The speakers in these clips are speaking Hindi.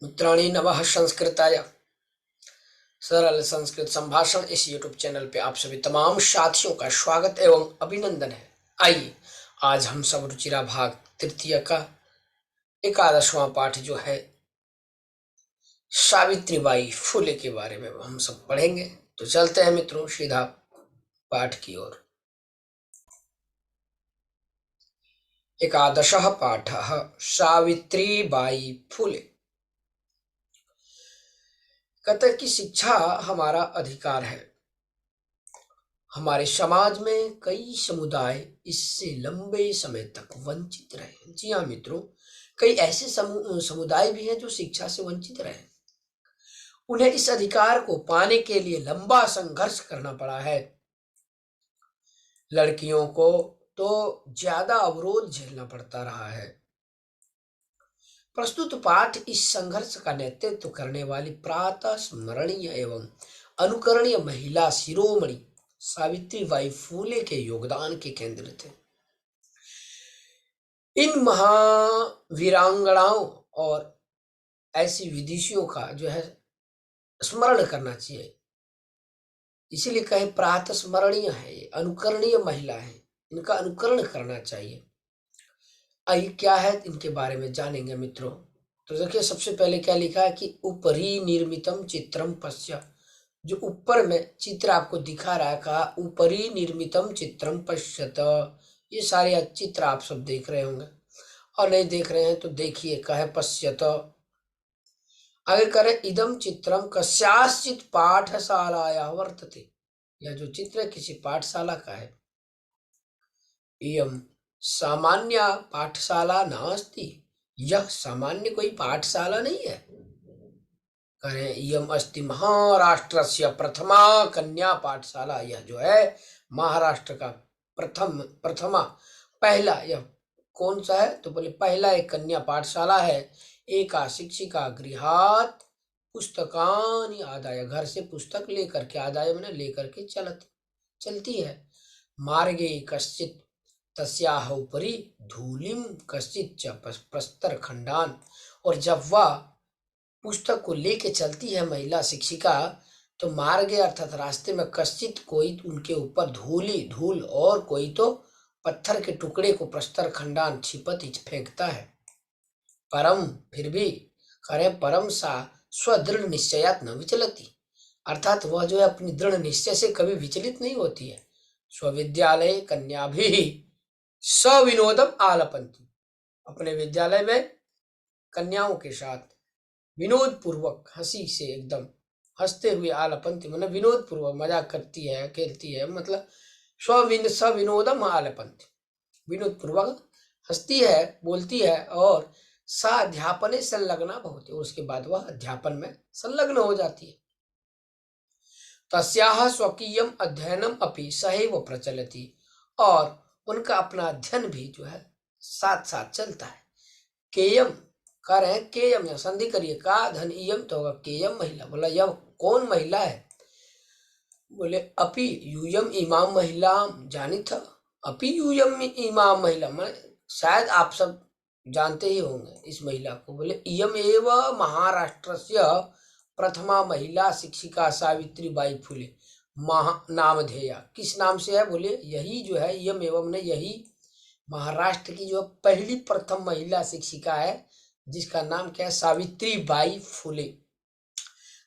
मित्राणि नमः संस्कृताय सरल संस्कृत संभाषण इस यूट्यूब चैनल पे आप सभी तमाम साथियों का स्वागत एवं अभिनंदन है। आइए आज हम सब रुचिरा भाग तृतीय का 11वां पाठ जो है सावित्रीबाई फुले के बारे में हम सब पढ़ेंगे। तो चलते हैं मित्रों सीधा पाठ की ओर। 11 पाठः सावित्रीबाई फुले। कहते कि शिक्षा हमारा अधिकार है। हमारे समाज में कई समुदाय इससे लंबे समय तक वंचित रहे। जी हाँ मित्रों, कई ऐसे समुदाय भी हैं जो शिक्षा से वंचित रहे। उन्हें इस अधिकार को पाने के लिए लंबा संघर्ष करना पड़ा है। लड़कियों को तो ज्यादा अवरोध झेलना पड़ता रहा है। प्रस्तुत पाठ इस संघर्ष का नेतृत्व करने वाली प्रातः स्मरणीय एवं अनुकरणीय महिला शिरोमणि सावित्रीबाई फूले के योगदान के केंद्र थे। इन महावीरांगनाओं और ऐसी विदुषियों का जो है स्मरण करना चाहिए। इसीलिए कहे प्रातः स्मरणीय है, ये अनुकरणीय महिला है, इनका अनुकरण करना चाहिए। आइए क्या है इनके बारे में जानेंगे मित्रों। तो देखिए सबसे पहले क्या लिखा है कि उपरि निर्मितम चित्रम पश्य। जो ऊपर में चित्र आपको दिखा रहा है, कहा उपरि निर्मितम चित्रम पश्यत। ये सारे चित्र आप सब देख रहे होंगे, और नहीं देख रहे हैं तो देखिए, कहे पश्यत। आगे करें इदम चित्रम कस्याश्चित पाठशालाया वर्तते। यह जो चित्र किसी पाठशाला का है। इयम सामान्य पाठशाला नास्ति। यह सामान्य कोई पाठशाला नहीं है। करें इयम अस्ति महाराष्ट्रस्य प्रथमा कन्या पाठशाला। यह जो है महाराष्ट्र का प्रथमा पहला, यह कौन सा है तो बोले पहला एक कन्या पाठशाला है। एका शिक्षिका गृहात पुस्तकानि आदाय। घर से पुस्तक लेकर के, आदाय मैंने लेकर के चलती है। मार्गे कश्चित तस्याह उपरि धूलिम कश्चित च प्रस्तर खंडान। और जब वह पुस्तक को लेके चलती है महिला शिक्षिका, तो मार्गे अर्थात रास्ते में कश्चित कोई उनके ऊपर धूल और कोई तो पत्थर के टुकड़े को प्रस्तर खंडान छिपत फेंकता है। परम फिर भी करे परम सा स्वदृढ़ निश्चयात न विचलती। अर्थात वह जो है अपनी दृढ़ निश्चय से कभी विचलित नहीं होती है। स्वविद्यालय कन्या भी सविनोदम आलपंती। अपने विद्यालय में कन्याओं के साथ विनोद पूर्वक हंसी से एकदम हंसते हुए आलपंती मतलब विनोद पूर्वक मजाक करती है, खेलती है, मतलब सविनोदम आलपंती, विनोद पूर्वक हंसती है, बोलती है। और साध्यापने संलग्ना भवति। उसके बाद वह अध्यापन में संलग्न हो जाती है। तस्याह स्वकीयम अध्ययनम अपि सहैव प्रचलति। और उनका अपना अध्ययन भी जो है साथ साथ चलता है। केयम कर है, केयम या संधि करिए, का धन इयम तो होगा केयम महिला। बोला यह कौन महिला है, बोले अपि यूयम इमाम महिला जानी था। अपि यूयम इमाम महिला, मैं शायद आप सब जानते ही होंगे इस महिला को। बोले इयम एव महाराष्ट्रस्य प्रथमा महिला शिक्षिका सावित्रीबाई फुले नामधेया। किस नाम से है, बोले यही जो है इयम एवं ने, यही महाराष्ट्र की जो पहली प्रथम महिला शिक्षिका है, जिसका नाम क्या है, सावित्रीबाई फुले।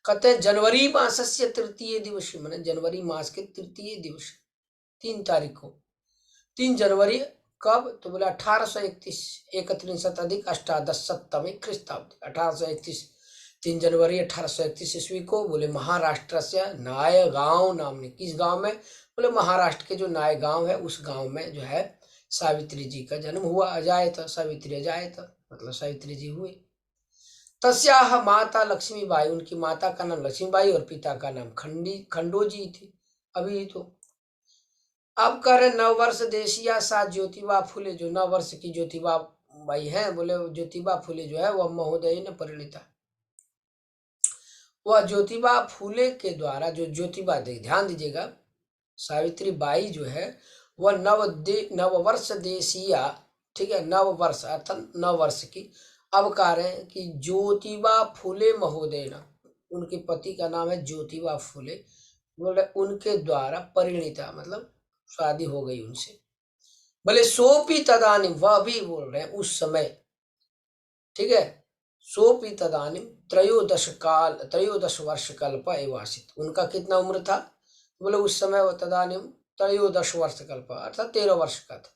कहते जनवरी मासस्य तृतीय दिवस, मैंने जनवरी मास के तृतीय दिवस 3 तारीख को, 3 जनवरी कब तो बोले 1831 31 अधिक अष्टादश सप्तमी ख्रीस्ताब्दी 1831 3 जनवरी 1831 ईस्वी को। बोले महाराष्ट्र से नायगांव नाम ने, किस गांव में, बोले महाराष्ट्र के जो नायगांव है उस गांव में जो है सावित्री जी का जन्म हुआ। अजायत सावित्री, अजायत मतलब सावित्री जी हुए। तस्याह माता लक्ष्मीबाई, उनकी माता का नाम लक्ष्मीबाई और पिता का नाम खंडोजी थी। अभी तो अब करे नववर्ष देशिया सा ज्योतिबा फुले। जो नववर्ष की ज्योतिबा बाई है, बोले ज्योतिबा फुले जो है वह महोदय ने परिणीता। वह ज्योतिबा फुले के द्वारा, जो ज्योतिबा ध्यान दीजिएगा, सावित्री बाई जो है वह नववर्ष देशिया, ठीक है, नववर्ष अर्थात नववर्ष की अब कह रहे हैं कि ज्योतिबा फुले महोदय न, उनके पति का नाम है ज्योतिबा फुले, बोले उनके द्वारा परिणीता मतलब शादी हो गई उनसे। बोले सोपी तदानिम, वह भी बोल रहे हैं उस समय, ठीक है, सोपी तदानिम त्रयोदश वर्ष कल्प एवासित, उनका कितना उम्र था, बोले उस समय वह तदानिम त्रयोदश वर्ष कल्प अर्थात 13 वर्ष का था।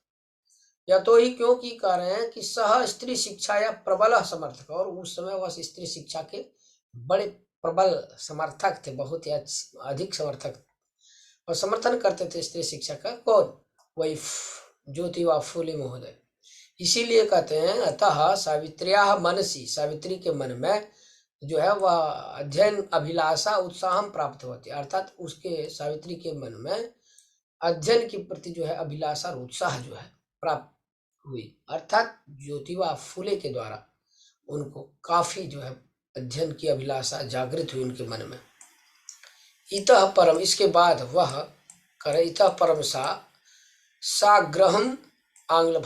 या तो ही क्योंकि कह रहे हैं कि सह स्त्री शिक्षा या प्रबल समर्थक, और उस समय वह स्त्री शिक्षा के बड़े प्रबल समर्थक थे, बहुत ही अधिक समर्थक और समर्थन करते थे स्त्री शिक्षा का। कौन? वही ज्योतिबा फूले महोदय। इसीलिए कहते हैं अतः सावित्र्या मनसी, सावित्री के मन में जो है वह अध्ययन अभिलाषा उत्साह प्राप्त होती, अर्थात उसके सावित्री के मन में अध्ययन के प्रति जो है अभिलाषा और उत्साह जो है प्राप्त हुई, अर्थात ज्योतिबा फूले के द्वारा उनको काफी जो है अध्ययन की अभिलाषा जागृत हुई उनके मन में। इतः परम, इसके बाद वह करे इतः परम साग्रहम आंग्ल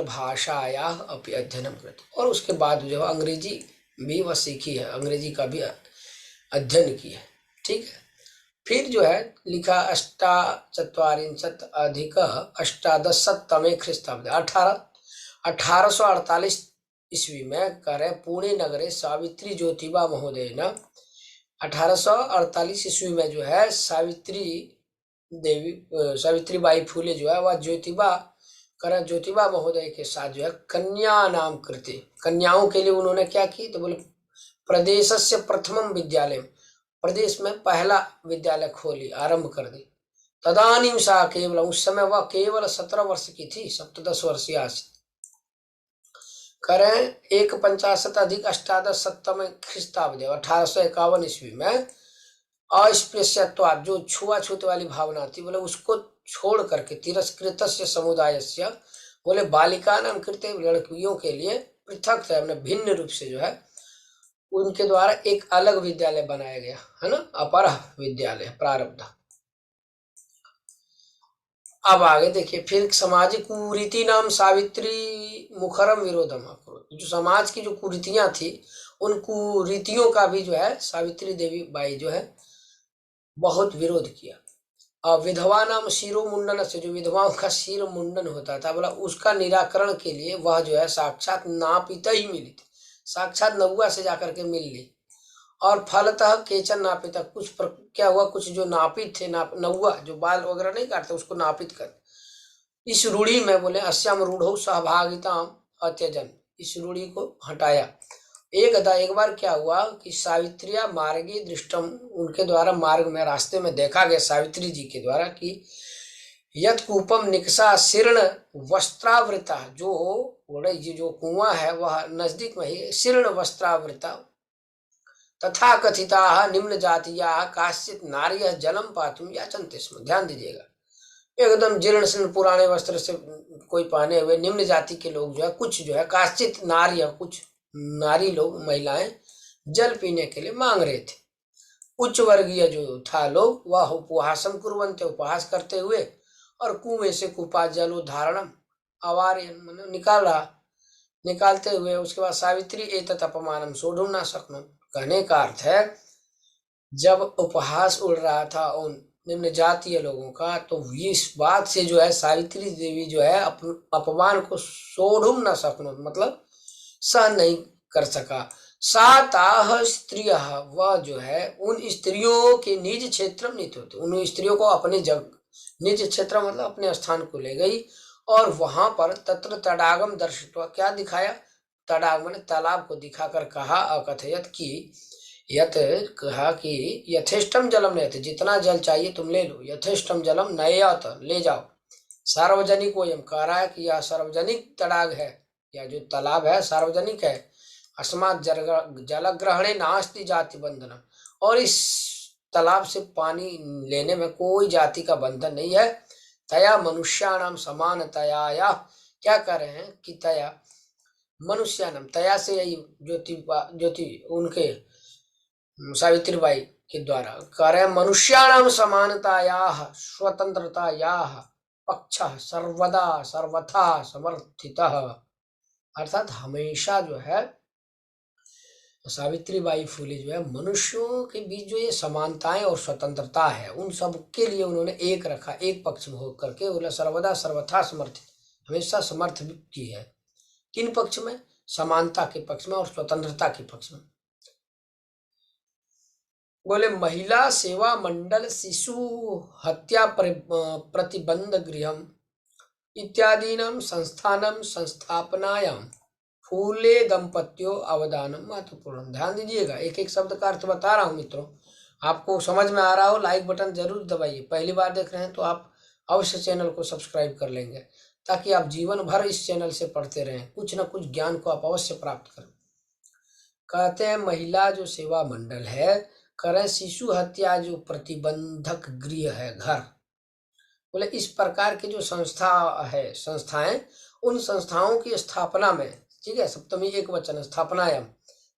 भाषाया अपि अध्ययनम कृत, और उसके बाद जो अंग्रेजी भी वह सीखी है, अंग्रेजी का भी अध्ययन की है, ठीक है। फिर जो है लिखा 1848 ख्रीस्ताब्द 1848 ईस्वी में करे पुणे नगरे सावित्री ज्योतिबा महोदय न, 1848 ईस्वी में जो है सावित्रीबाई फूले जो है वह ज्योतिबा महोदय के साथ जो है कन्या नाम कृति, कन्याओं के लिए उन्होंने क्या की, तो बोले प्रदेश से प्रथम विद्यालय, प्रदेश में पहला विद्यालय खोली, आरंभ कर दी। तदानीम सा केवल, उस समय वह केवल 17 वर्ष की थी, 17 वर्षीय करें 150 अधिक अष्टादश सप्तम ख्रीस्ताब्द 1851 ईस्वी में अस्पृश्यत्वाद, जो छुआछूत वाली भावना थी, बोले उसको छोड़ करके तिरस्कृत समुदाय से, बोले बालिका नाम कृत्य, लड़कियों के लिए पृथक थे, हमने भिन्न रूप से जो है उनके द्वारा एक अलग विद्यालय बनाया गया है ना, अपर विद्यालय प्रारब्ध। अब आगे देखिए, फिर सामाजिक कुरीति नाम सावित्री मुखरम विरोधम, जो समाज की जो कुरीतियां थी उन कुरीतियों का भी जो है सावित्री देवी बाई जो है बहुत विरोध किया। और विधवा नाम शिरो मुंडन से, जो विधवाओं का शिर मुंडन होता था, बोला उसका निराकरण के लिए वह जो है साक्षात नापिता ही मिली थी, साक्षात नौआ से जाकर के मिल ली। और फलतः केचन नापिता, क्या हुआ, कुछ जो नापित थे, नौआ जो बाल वगैरह नहीं काटते उसको नापित कर, इस रूढ़ी में बोले अस्याम रूढ़ो सहभागिता अत्यजन, इस रूढ़ी को हटाया। एक बार क्या हुआ कि सावित्रिया मार्गे दृष्टम, उनके द्वारा मार्ग में रास्ते में देखा गया सावित्री जी के द्वारा कि यत कूपम निकसा शीर्ण वस्त्रावृता, जो कुआं है वह नजदीक में ही शीर्ण वस्त्रावृता, तथा कथिता निम्न जातिया काश्चित नार्य जलम पातुम याचन्ते स्म, ध्यान दीजिएगा, एकदम जीर्ण शीर्ण पुराने वस्त्र से कोई पहने हुए निम्न जाति के लोग जो है, कुछ जो है काश्चित नार्य, कुछ नारी लोग, महिलाएं जल पीने के लिए मांग रहे थे। उच्च वर्गीय जो था लोग वह उपवासम कुर्वन्ते, उपवास करते हुए, और कुएं से कुपा जलोधारणम अवार्य निकालते हुए, उसके बाद सावित्री एतत् अपमानम सोढ़ुम न सकनम, कहने का अर्थ है जब उपहास उड़ रहा था उन निम्न जातीय लोगों का, तो इस बात से जो है सावित्री देवी जो है अपमान को सोढ़ुम न सकनो, मतलब सहन नहीं कर सका। साताह स्त्रिय, वह जो है उन स्त्रियों के निज क्षेत्र में नीत होते, उन स्त्रियों को अपने निज क्षेत्र मतलब अपने स्थान को ले गई, और वहां पर तत्र तडागम दर्शित्वा, क्या दिखाया, तडाग मैंने तालाब को दिखाकर कहा, अकथयत की यत, कहा कि यथेष्टम जलम नयत, जितना जल चाहिए तुम ले लो, यथेष्टम जलम नयत, ले जाओ, सार्वजनिक वयम, कह रहा है कि यह सार्वजनिक तडाग है, या जो तालाब है सार्वजनिक है, अस्मात् जलग्रहणे नास्ति जाति बंधन, और इस तालाब से पानी लेने में कोई जाति का बंधन नहीं है। तया मनुष्याणाम समानतया, या क्या कह रहे हैं कि तया मनुष्याणाम, तया से यही ज्योति उनके सावित्रीबाई के द्वारा कह रहे हैं मनुष्याणाम समानताया स्वतंत्रताया पक्ष सर्वदा सर्वथा समर्थितः, अर्थात हमेशा जो है सावित्रीबाई फुले जो है मनुष्यों के बीच जो ये समानताएं और स्वतंत्रता है उन सब के लिए उन्होंने एक रखा, एक पक्ष में होकर के बोला सर्वदा सर्वथा समर्थित, हमेशा समर्थ की है। किन पक्ष में? समानता के पक्ष में और स्वतंत्रता के पक्ष में। बोले महिला सेवा मंडल, शिशु हत्या प्रतिबंध गृहम इत्यादीनां संस्थानम संस्थापनायाम फूले दंपत्यों अवदानम महत्वपूर्ण। ध्यान दीजिएगा, एक एक शब्द का अर्थ बता रहा हूं मित्रों, आपको समझ में आ रहा हो लाइक बटन जरूर दबाइए। पहली बार देख रहे हैं तो आप अवश्य चैनल को सब्सक्राइब कर लेंगे ताकि आप जीवन भर इस चैनल से पढ़ते रहें, कुछ न कुछ ज्ञान को आप अवश्य प्राप्त करें। कहते हैं महिला जो सेवा मंडल है, करें शिशु हत्या जो प्रतिबंधक गृह है, घर, बोले इस प्रकार की जो संस्था है, संस्थाएं, उन संस्थाओं की स्थापना में, ठीक है, सप्तमी एक वचन स्थापनायाम,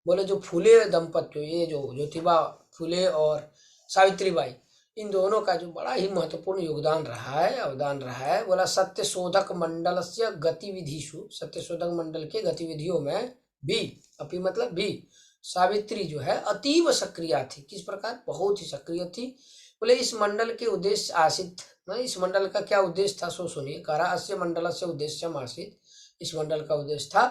बोले जो फूले दंपत्ति, ये जो ज्योतिबा फूले और सावित्रीबाई, इन दोनों का जो बड़ा ही महत्वपूर्ण योगदान रहा है, अवदान रहा है। बोला सत्यशोधक मंडल से गतिविधिषु, सत्यशोधक मंडल के गतिविधियों में भी, अपी मतलब भी, सावित्री जो है अतीव सक्रिय थी। किस प्रकार? बहुत ही सक्रिय थी। बोले इस मंडल के उद्देश्य आसित, इस मंडल का क्या उद्देश्य था सो सुनिए। कह रहा अस्य मंडल से उद्देश्य आसित, इस मंडल का उद्देश्य था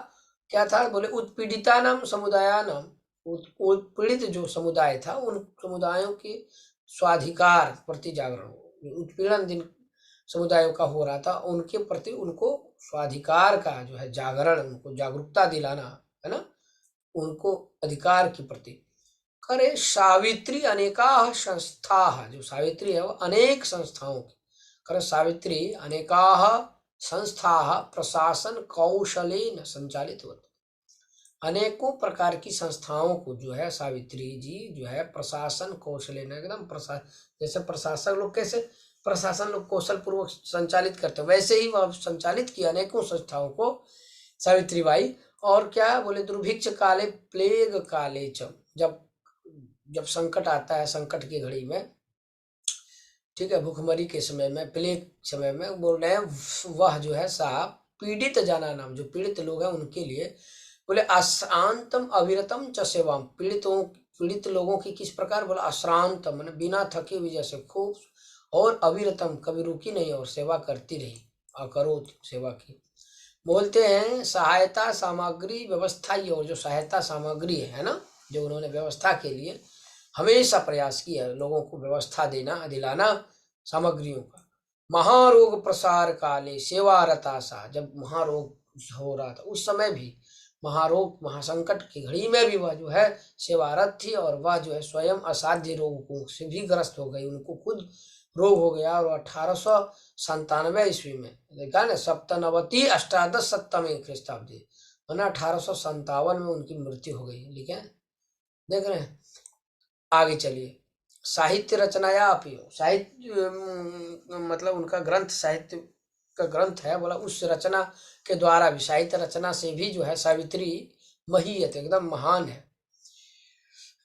क्या था? बोले उत्पीड़िता नाम समुदाय नाम, उत्पीड़ित जो समुदाय था उन समुदायों के स्वाधिकार प्रति जागरण, उत्पीड़न जिन समुदायों का हो रहा था उनके प्रति उनको स्वाधिकार का जो है जागरण, उनको जागरूकता दिलाना है ना, उनको अधिकार के प्रति। करे सावित्री अनेका संस्था, जो सावित्री है वो अनेक संस्थाओं की, करे सावित्री अनेका संस्था प्रशासन कौशलेन संचालित होती, अनेकों प्रकार की संस्थाओं को जो है सावित्री जी जो है प्रशासन कौशलेन, एकदम जैसे प्रशासक लोग कैसे प्रशासन लोग कौशल पूर्वक संचालित करते हैं, वैसे ही वह संचालित किया अनेकों संस्थाओं को सावित्रीबाई। और क्या बोले? दुर्भिक्ष काले, प्लेग काले च, जब संकट आता है, संकट की घड़ी में, ठीक है, भूखमरी के समय में, प्लेग समय में, बोल रहे हैं वह जो है साहब पीड़ित जना नाम, जो पीड़ित लोग हैं उनके लिए, बोले अश्रांतम अविरतम च सेवाम, पीड़ित लोगों की किस प्रकार? बोला अश्रांत मैंने बिना थके हुए, जैसे खूब, और अविरतम कभी रुकी नहीं और सेवा करती रही, अकरो सेवा की। बोलते हैं सहायता सामग्री व्यवस्था, ये और जो सहायता सामग्री है ना, जो उन्होंने व्यवस्था के लिए हमेशा प्रयास किया है, लोगों को व्यवस्था देना, दिलाना सामग्रियों का। महारोग प्रसार काले सेवारता सा, जब महारोग हो रहा था उस समय भी, महारोग महासंकट की घड़ी में भी वह जो है सेवारत थी, और वह जो है स्वयं असाध्य रोगों से भी ग्रस्त हो गई, उनको खुद रोग हो गया। और 1897 ईस्वी में देखा ना, सप्तनवती अष्टादश सप्तमी ख्रीष्टाब्दी, 1857 में उनकी मृत्यु हो गई। ठीक है, देख रहे हैं। आगे चलिए, साहित्य रचनाया अपी, साहित्य मतलब उनका ग्रंथ, साहित्य का ग्रंथ है, बोला उस रचना के द्वारा भी, साहित्य रचना से भी जो है सावित्री महीयत, एकदम महान है।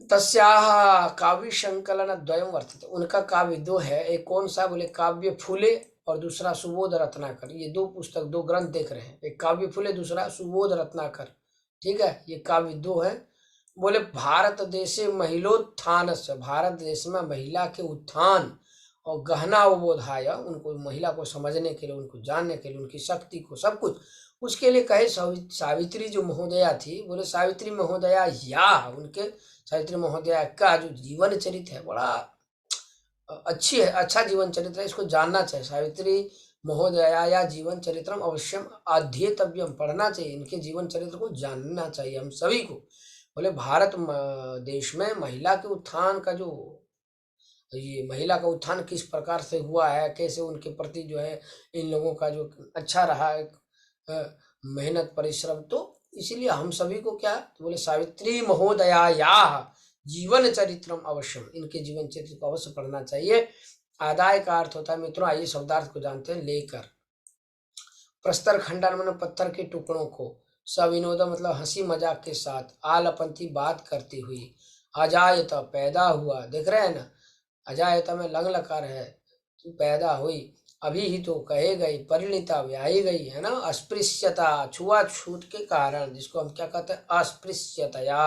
तस्याः काव्य संकलन द्वयम वर्तते, उनका काव्य दो है, एक कौन सा? बोले काव्य फूले और दूसरा सुबोध रत्नाकर। ये दो पुस्तक, दो ग्रंथ देख रहे हैं, एक काव्य फूले, दूसरा सुबोध रत्नाकर। ठीक है, ये काव्य दो है। बोले भारत देशे महिलोत्थान से, भारत देश में महिला के उत्थान और गहना अवबोधाय, उनको महिला को समझने के लिए, उनको जानने के लिए, उनकी शक्ति को, सब कुछ उसके लिए कहे सावित्री जो महोदया थी। बोले सावित्री महोदया या, उनके सावित्री महोदया का जो जीवन चरित्र है बड़ा अच्छी है, अच्छा जीवन चरित्र है, इसको जानना चाहिए। सावित्री महोदया या जीवन चरित्रम अवश्यम अध्येतव्यम, पढ़ना चाहिए, इनके जीवन चरित्र को जानना चाहिए हम सभी को। बोले भारत देश में महिला के उत्थान का जो, ये महिला का उत्थान किस प्रकार से हुआ है, कैसे उनके प्रति जो है इन लोगों का जो अच्छा रहा है मेहनत परिश्रम, तो इसीलिए हम सभी को क्या, तो बोले सावित्री महोदया या जीवन चरित्रम अवश्यम, इनके जीवन चरित्र को अवश्य पढ़ना चाहिए। आदाय का अर्थ होता है मित्रों, आइए शब्दार्थ को जानते हैं। लेकर, प्रस्तर खंडन मन पत्थर के टुकड़ों को, सविनोद मतलब हंसी मजाक के साथ, आलपंथी बात करती हुई, अजायत पैदा हुआ, देख रहे हैं ना, अजायत में लंग लकार है, पैदा हुई, अभी ही तो कहे गई, परिणीता व्याही गई है ना। अस्पृश्यता, छुआछूत के कारण, जिसको हम क्या कहते हैं, अस्पृश्यतया।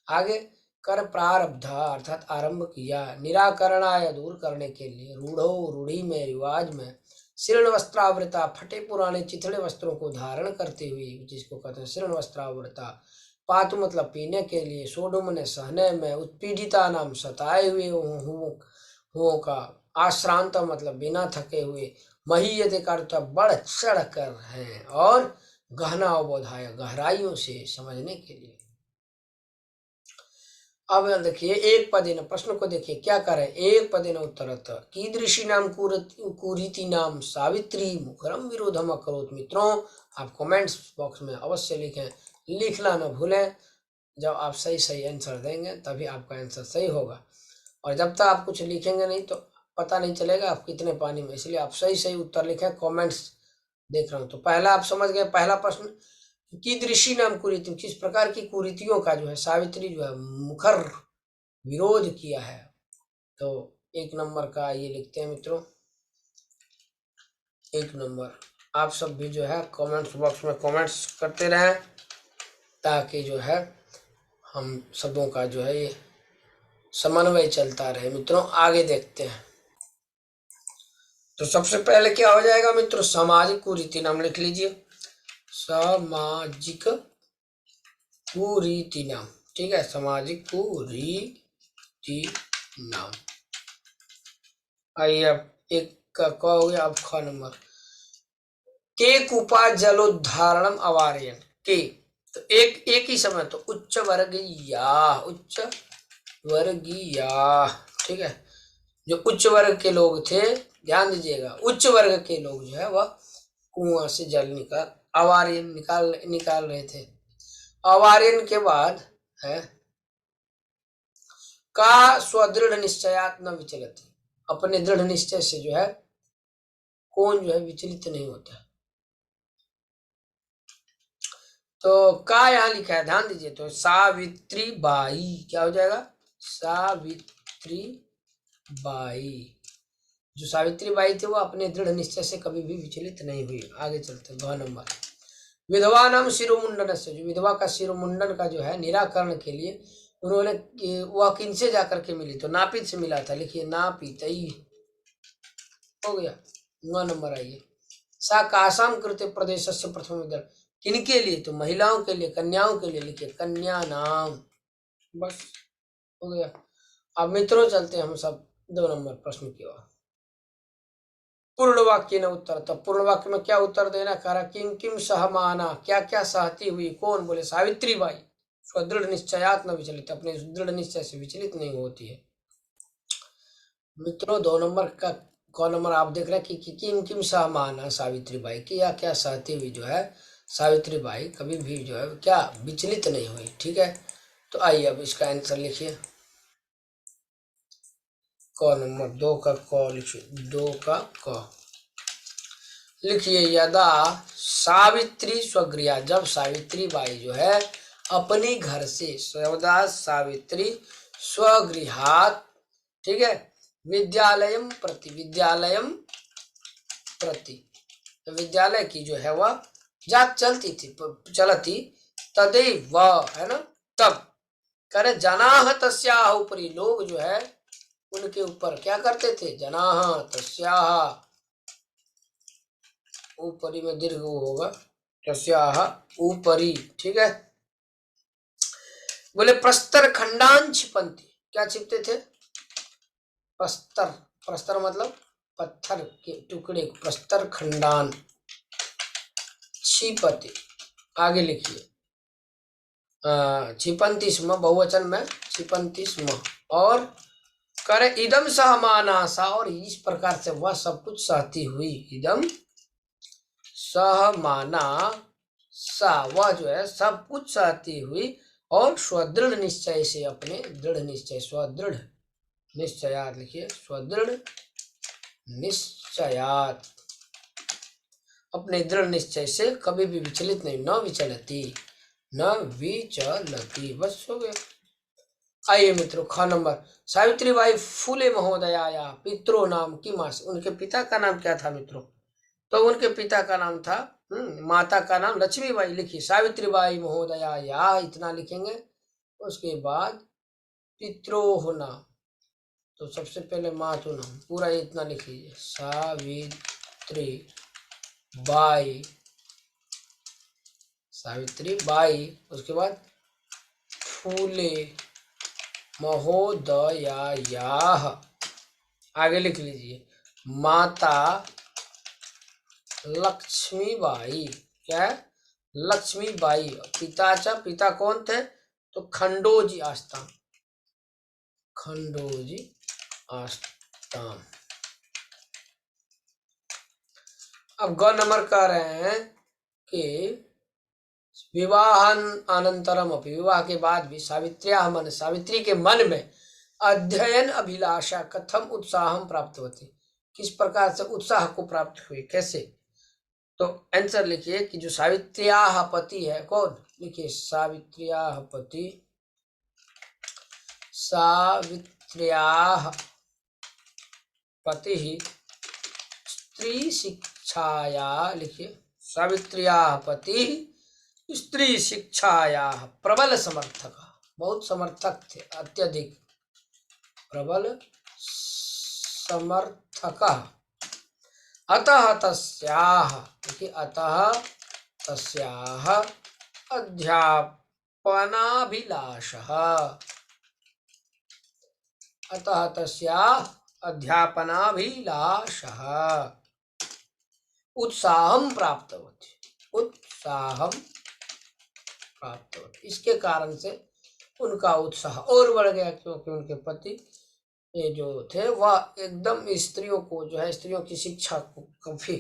आगे कर प्रारब्ध अर्थात आरंभ किया, निराकरणाय दूर करने के लिए, रूढ़ो रूढ़ी में, रिवाज में, शीर्ण वस्त्रावृता फटे पुराने चिथड़े वस्त्रों को धारण करते हुए, जिसको कहते हैं शीर्ण वस्त्रावृता। पातु मतलब पीने के लिए, सोडुम ने सहने में, उत्पीड़िता नाम सताए हुए हुओं का, आश्रांत मतलब बिना थके हुए, महीयते का अर्थ बढ़ चढ़ कर है, और गहना अवबोधाय गहराइयों से समझने के लिए। अब देखिए एक पदेन प्रश्न को देखिए क्या करें, एक पदेन उत्तरत कीदृशी नाम कुरीति नाम सावित्री मुखरम विरोधम अकरोत। मित्रों आप कमेंट्स बॉक्स में अवश्य लिखें, लिखना न भूलें। जब आप सही सही आंसर देंगे तभी आपका आंसर सही होगा, और जब तक आप कुछ लिखेंगे नहीं तो पता नहीं चलेगा आप कितने पानी में। इसलिए आप सही सही उत्तर लिखें, कमेंट्स देख रहा हूँ। तो पहला आप समझ गए, पहला प्रश्न कीदृशी नाम कुरीति, किस प्रकार की कुरीतियों का जो है सावित्री जो है मुखर विरोध किया है। तो एक नंबर का ये लिखते हैं मित्रों, एक नंबर। आप सब भी जो है कमेंट्स बॉक्स में कमेंट्स करते रहें, ताकि जो है हम सबों का जो है ये समन्वय चलता रहे। मित्रों आगे देखते हैं। तो सबसे पहले क्या हो जाएगा मित्रों, सामाजिक कुरीति नाम लिख लीजिए, सामाजिक कुरीति नाम। ठीक है, सामाजिक कुरीति नाम। आइए अब एक का क हो गया, अब ख नंबर, के कुपा जलोद्धारणम अवारयन। के तो एक ही समय, तो उच्च वर्गीया, उच्च वर्गीया। ठीक है, जो उच्च वर्ग के लोग थे, ध्यान दीजिएगा, उच्च वर्ग के लोग जो है वह कुआं से जल अवार्यन निकाल रहे थे। अवार्यन के बाद है का स्वदृढ़ निश्चयात न विचलति, अपने दृढ़ निश्चय से जो है कौन जो है विचलित नहीं होता। तो का यहाँ लिखा है, ध्यान दीजिए, तो सावित्री बाई क्या हो जाएगा, सावित्री बाई। जो सावित्री बाई थे वो अपने दृढ़ निश्चय से कभी भी विचलित नहीं हुई। आगे चलते हैं, 2 नंबर, विधवा नाम शिरोमुंडन से, जो विधवा का शिरोमुंडन का जो है निराकरण के लिए उन्होंने, वह किनसे जाकर के मिली, तो नापित से मिला था। लिखिए नापित हो गया। 9 नंबर आइए, सा कासाम कृत्य प्रदेश से प्रथम विद्यालय, किनके लिए, तो महिलाओं के लिए, कन्याओं के लिए। लिखिए कन्या नाम, बस हो गया। अब मित्रों चलते हैं हम सब 2 नंबर प्रश्न की ओर। पूर्ण वाक्य न उत्तर, तो पूर्ण वाक्य में क्या उत्तर देना, करा किम किम सहमाना, क्या क्या सहती हुई, कौन, बोले सावित्री बाई, स्वदृढ़ निश्चयात न विचलित, अपने दृढ़ निश्चय से विचलित नहीं होती है। मित्रों 2 नंबर का कौन नंबर आप देख रहे हैं कि किम किम सहमाना सावित्री बाई, क्या क्या सहती हुई जो है सावित्री बाई कभी भी जो है क्या विचलित नहीं हुई। ठीक है, तो आइए अब इसका आंसर लिखिए, क नंबर 2 का क लिखिए, 2 का क लिखिए, यदा सावित्री स्वगृहा, जब सावित्री बाई जो है अपने घर से, यदा सावित्री स्वगृहात, ठीक है, विद्यालयम प्रति, विद्यालयम प्रति, तो विद्यालय की जो है वह जात चलती थी, चलती, तदैव है ना, तब करे जनाह तस्याह ऊपरी, लोग जो है उनके ऊपर क्या करते थे, जनाह तस्याह, ऊपरी में दीर्घ होगा, तस्याह ऊपरी। ठीक है, बोले प्रस्तर खंडान छिपंती, क्या छिपते थे, प्रस्तर, प्रस्तर मतलब पत्थर के टुकड़े, प्रस्तर खंडान छिपति। आगे लिखिए, छिपंती स्म, बहुवचन में छिपंती स्म, और करे इदम सहमाना सा, और इस प्रकार से वह सब कुछ सहती हुई, इदम सहमाना सा, वह जो है सब कुछ सहती हुई, और स्वदृढ़ निश्चय से, अपने दृढ़ निश्चय, स्वदृढ़ निश्चयात, लिखिए स्वदृढ़ निश्चयात, अपने दृढ़ निश्चय से कभी भी विचलित नहीं, न विचलती, न विचलती, बस हो गया। आइए मित्रों, ख नंबर, सावित्रीबाई फूले महोदया पितरो नाम की मास, उनके पिता का नाम क्या था मित्रों? तो उनके पिता का नाम था, माता का नाम लक्ष्मीबाई। लिखिए सावित्रीबाई महोदया, इतना लिखेंगे। उसके बाद पित्रोह नाम, तो सबसे पहले मातु नाम, पूरा इतना लिख लीजिए, सावित्री बाई। उसके बाद फूले महोदयायाः, आगे लिख लीजिए माता लक्ष्मीबाई। क्या है? लक्ष्मीबाई। पिता कौन थे? तो खंडोजी आस्ताम, खंडोजी आस्ताम। अब ग नंबर कह रहे हैं कि विवाहन अनंतरम अपि, विवाह के बाद भी सावित्र्याः मन, सावित्री के मन में अध्ययन अभिलाषा कथम उत्साहम प्राप्त होती, किस प्रकार से उत्साह को प्राप्त हुई, कैसे? तो आंसर लिखिए कि जो सावित्र्याः पति है, कौन? लिखिए सावित्र्याः पति, सावित्र्याः पति ही स्त्री शिक्षाया, लिखिए सावित्र्याः पति स्त्री शिक्षाया प्रबल समर्थक, बहुत समर्थक थे, अत्यधिक प्रबल समर्थक। अतः तस्याः, देखिए अतः तस्याः अध्यापनाभिलाषः, अतः तस्याः अध्यापनाभिलाषः उत्साहं प्राप्तवती, उत्साहं प्राप्तवती। इसके कारण से उनका उत्साह और बढ़ गया, क्योंकि उनके पति ये जो थे वह एकदम स्त्रियों को जो है, स्त्रियों की शिक्षा को काफी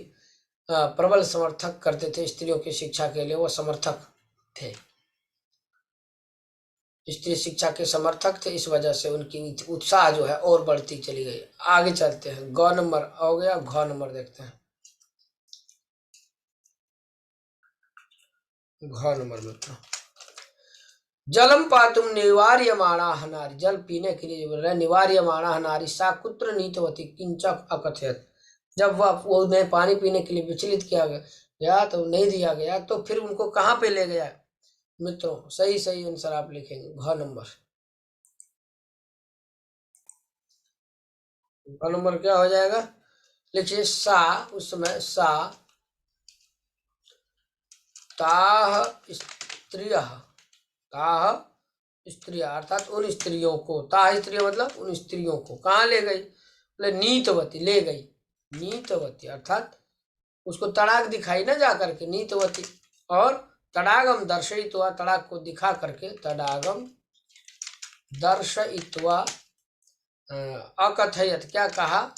प्रबल समर्थक करते थे। स्त्रियों की शिक्षा के लिए वो समर्थक थे, स्त्री शिक्षा के समर्थक थे। इस वजह से उनकी उत्साह जो है और बढ़ती चली गई। आगे चलते हैं, ग नंबर हो गया, घ नंबर देखते हैं। घ नंबर मित्रों, जलम पातुम निवार्यमाणाः नारी, जल पीने के लिए बोल रहे निवार्यमाणाः नारी सा कुत्र नीतवती किंचक अकथयत, जब वह उन्हें पानी पीने के लिए विचलित किया गया तो नहीं दिया गया, तो फिर उनको कहाँ पे ले गया मित्रों? सही आंसर आप लिखेंगे घ नंबर। घ नंबर क्या हो जाएगा? लिखिए सा, उस समय सा ताह स्त्रियः, ताह स्त्रियां अर्थात उन स्त्रियों को, ताह स्त्रियों मतलब उन स्त्रियों को कहाँ ले गई? बोले नीतवती, ले गई। नीतवती अर्थात उसको तड़ाक दिखाई ना जा करके, नीतवती। और तड़ागम दर्शयित्वा, तड़ाक को दिखा करके, तड़ागम दर्शयित्वा अकथयत, क्या कहा?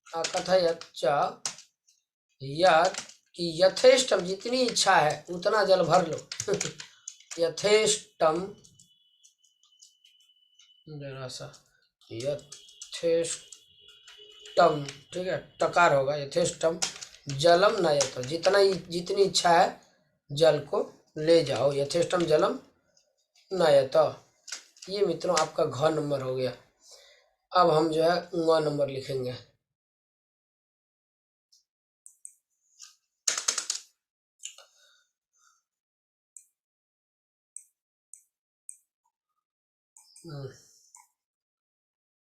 अकथयत च यत्, कि यथेष्टम, जितनी इच्छा है उतना जल भर लो यथेष्टम, जरा सा यथेष्टम, ठीक है, टकार होगा, यथेष्टम जलम नयत, जितनी इच्छा है जल को ले जाओ, यथेष्टम जलम नयत। ये मित्रों आपका घ नंबर हो गया। अब हम जो है ङ नंबर लिखेंगे।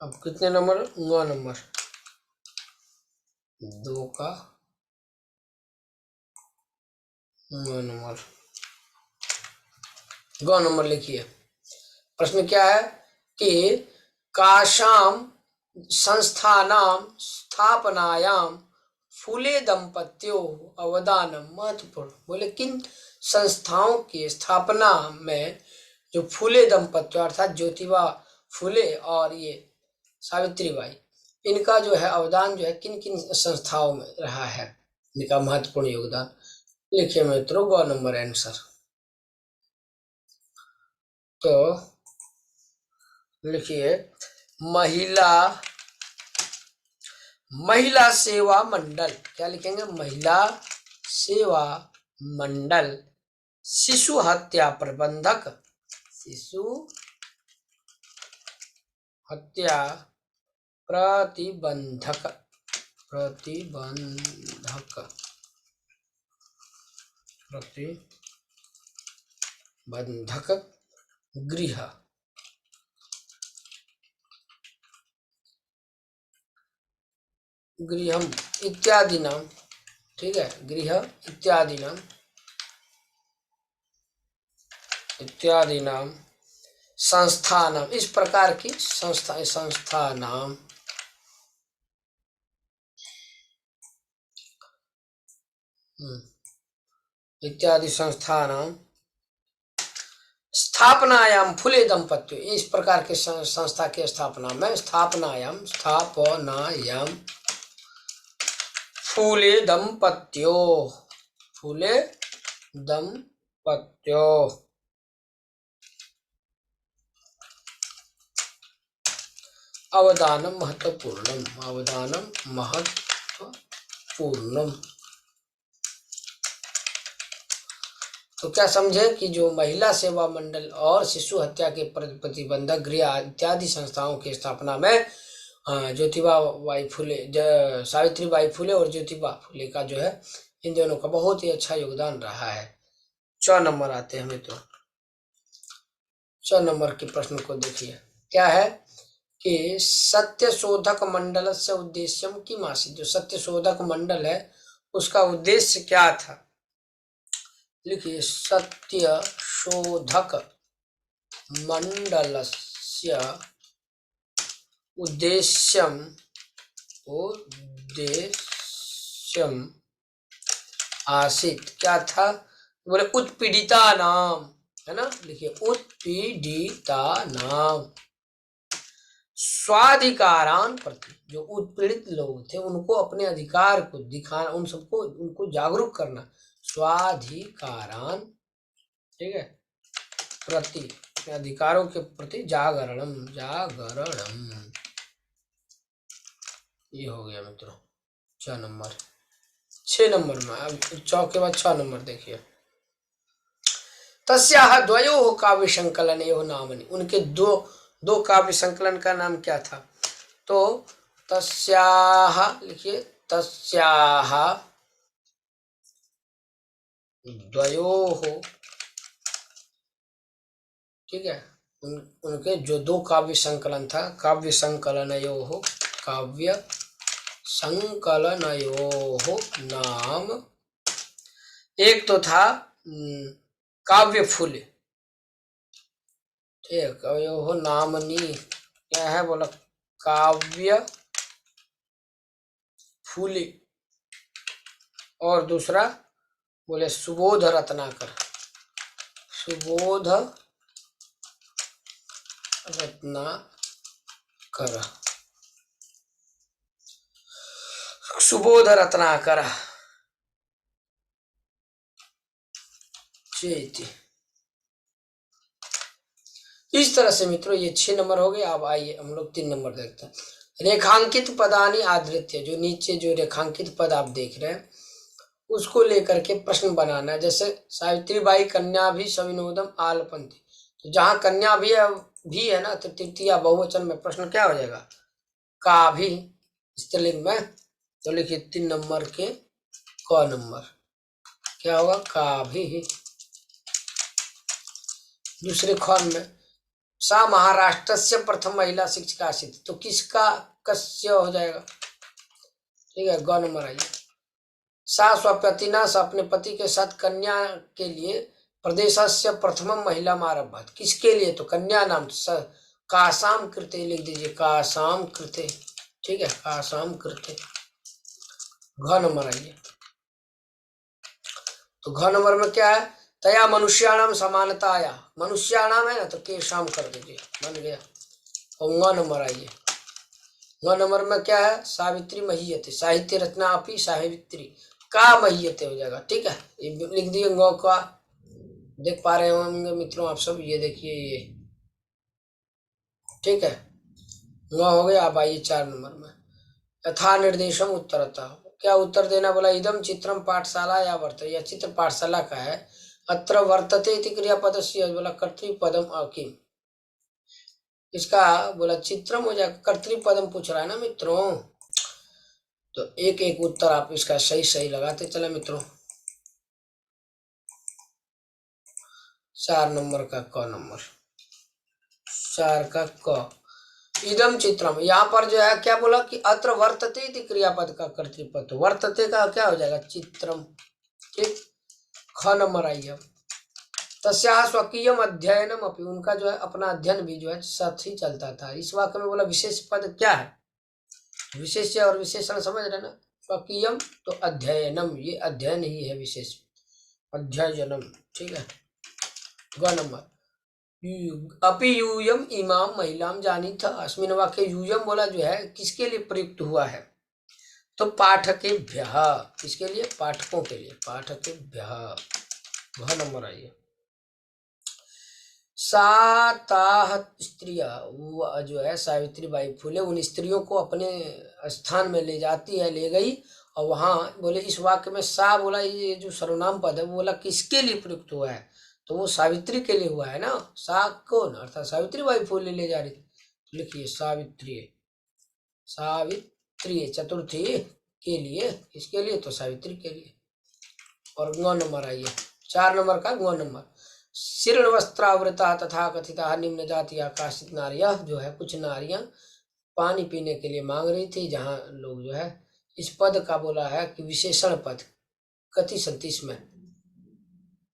अब कितने नंबर? ङ नंबर, 2 का ङ नंबर। ग नंबर लिखिए। प्रश्न क्या है कि काशाम संस्थानाम स्थापनायाम फूले दंपत्यो अवदानम महत्वपूर्ण, बोले किन संस्थाओं की स्थापना में जो फूले दंपत्य अर्थात ज्योतिबा फूले और ये सावित्रीबाई, इनका जो है अवदान जो है किन किन संस्थाओं में रहा है, इनका महत्वपूर्ण योगदान। लिखिए मित्रों ग नंबर आंसर। तो लिखिए महिला सेवा मंडल, क्या लिखेंगे? महिला सेवा मंडल, शिशु हत्या प्रबंधक, शिशु हत्या प्रतिबंधक प्रतिबंधक प्रतिबंधक गृह गृहम इत्यादि नाम, ठीक है, गृह इत्यादि नाम संस्थान, इस प्रकार की संस्थान इत्यादि संस्थान स्थापनायाम फूले दंपत्य, इस प्रकार के संस्था के स्थापना में स्थापनायाम फूले दंपत्यो अवदानम महत्वपूर्णम। तो क्या समझे कि जो महिला सेवा मंडल और शिशु हत्या के प्रतिबंधक गृह इत्यादि संस्थाओं की स्थापना में ज्योतिबाई फुले, सावित्रीबाई फुले और ज्योतिबा फुले का जो है, इन दोनों का बहुत ही अच्छा योगदान रहा है। 4 नंबर आते हैं मित्रों। 4 नंबर के प्रश्न को देखिए, क्या है कि सत्यशोधक मंडल से उद्देश्यम की मासी, जो सत्यशोधक मंडल है उसका उद्देश्य क्या था, लिखिए सत्यशोधक मंडलस्य उद्देश्यम आसीत, क्या था, बोले उत्पीड़िता नाम, है ना, लिखिए उत्पीड़िता नाम स्वाधिकारान प्रति, जो उत्पीड़ित लोग थे उनको अपने अधिकार को दिखाना, उनको जागरूक करना, स्वाधिकारान, ठीक है, प्रति, अधिकारों के प्रति जागरणम, ये हो गया मित्रों 6 नंबर। 6 नंबर में अब 4 के बाद 6 नंबर देखिए, तस्याह द्वयोः काव्य संकलनयोः नामनि, उनके दो काव्य संकलन का नाम क्या था, तो तस्याह, लिखिए तस्याह द्वयोः, ठीक है, उनके जो 2 काव्य संकलन था, काव्य संकलनयोः नाम, एक तो था काव्य फूले, ठीक है, नामनी क्या है, बोला काव्य फूले, और दूसरा बोले सुबोध रत्नाकर, सुबोध रत्नाकर चेती। इस तरह से मित्रों ये 6 नंबर हो गए। अब आइए हम लोग 3 नंबर देखते हैं। रेखांकित पदानी आधृत्य, जो नीचे जो रेखांकित पद आप देख रहे हैं उसको लेकर के प्रश्न बनाना है। जैसे सावित्रीबाई कन्या भी सविनोदम आलपंथी, तो जहां कन्या भी है ना, तो तृतीया बहुवचन में प्रश्न क्या हो जाएगा, का भी, स्त्रीलिंग में, तो लिखिए 3 नंबर के क नंबर क्या होगा, का भी। दूसरे खंड में सा महाराष्ट्र से प्रथम महिला शिक्षिका आसित, तो किसका कस्य हो जाएगा, ठीक है, ग नंबर आइए। सा स्वपतिना, अपने पति के साथ कन्या के लिए प्रदेश से प्रथम महिला आरभत, किसके लिए, तो कन्या नाम, कासाम कृते लिख दीजिए, कासाम कृते, ठीक है, कासाम कृते। घ नंबर आइए, तो घ नंबर में क्या है, तया मनुष्याणाम समानताया, मनुष्याणाम है ना, तो केशाम कर दीजिए, बन गया। और ङ नंबर आइए, ङ नंबर में क्या है, सावित्री महीयते, साहित्य रचना अपनी सावित्री का महीयते हो जाएगा, ठीक है, ये लिख दिए ङ का। देख पा रहे होंगे मित्रों आप सब, ये देखिए ये, ठीक है, ङ हो गया। अब आइए 4 नंबर में, यथा निर्देशम उत्तरतः, क्या उत्तर देना, बोला इदम चित्रम पाठशाला या वर्तते, यह चित्र पाठशाला का है। अत्र वर्तते इति क्रियापदस्य, बोला कर्तृपदम अकिम, इसका बोला चित्रम हो जाएगा, कर्तृपदम पूछ रहा है ना मित्रों। तो एक एक उत्तर आप इसका सही सही लगाते चले मित्रों। 4 नंबर का क नंबर, 4 का क। इदम चित्रम, यहाँ पर जो है क्या बोला कि अत्र वर्तते इति क्रियापद का कर्तृपद, वर्तते का क्या हो जाएगा चित्रम। ठीक, ख नंबर आइए। तस्या स्वकीयम अध्ययनम अपि, उनका जो है अपना अध्ययन भी जो है साथ ही चलता था। इस वाक्य में बोला विशेष पद क्या है, विशेष्य और विशेषण समझ रहे ना। स्वकीयम तो अध्ययनम, ये अध्ययन ही है विशेष, अध्ययनम। ठीक है, ग नंबर। अपि यूयम इमाम महिलाम जानी था, अस्मिन वाक्य यूयम बोला जो है किसके लिए प्रयुक्त हुआ है, तो पाठकेभ्यः, किसके लिए, पाठकों के लिए, पाठकेभ्यः। वह नंबर आइए। साताह स्त्रियां, वो जो है सावित्री बाई फुले उन स्त्रियों को अपने स्थान में ले जाती है, ले गई। और वहां बोले इस वाक्य में सा बोला, ये जो सर्वनाम पद है वो बोला किसके लिए प्रयुक्त हुआ है, तो वो सावित्री के लिए हुआ है ना। सा कौन, अर्थात सावित्री बाई फुले ले जा रही थी, तो लिखिए सावित्री, सावित्री चतुर्थी के लिए, किसके लिए, तो सावित्री के लिए। और 9 नंबर आइए, 4 नंबर का 9 नंबर। शीर्ण वस्त्रावृता तथा कथिता निम्न जाति आकाशित नारियां, जो है कुछ नारियां पानी पीने के लिए मांग रही थी, जहां लोग जो है इस पद का बोला है कि विशेषण पद कति संति इसमें,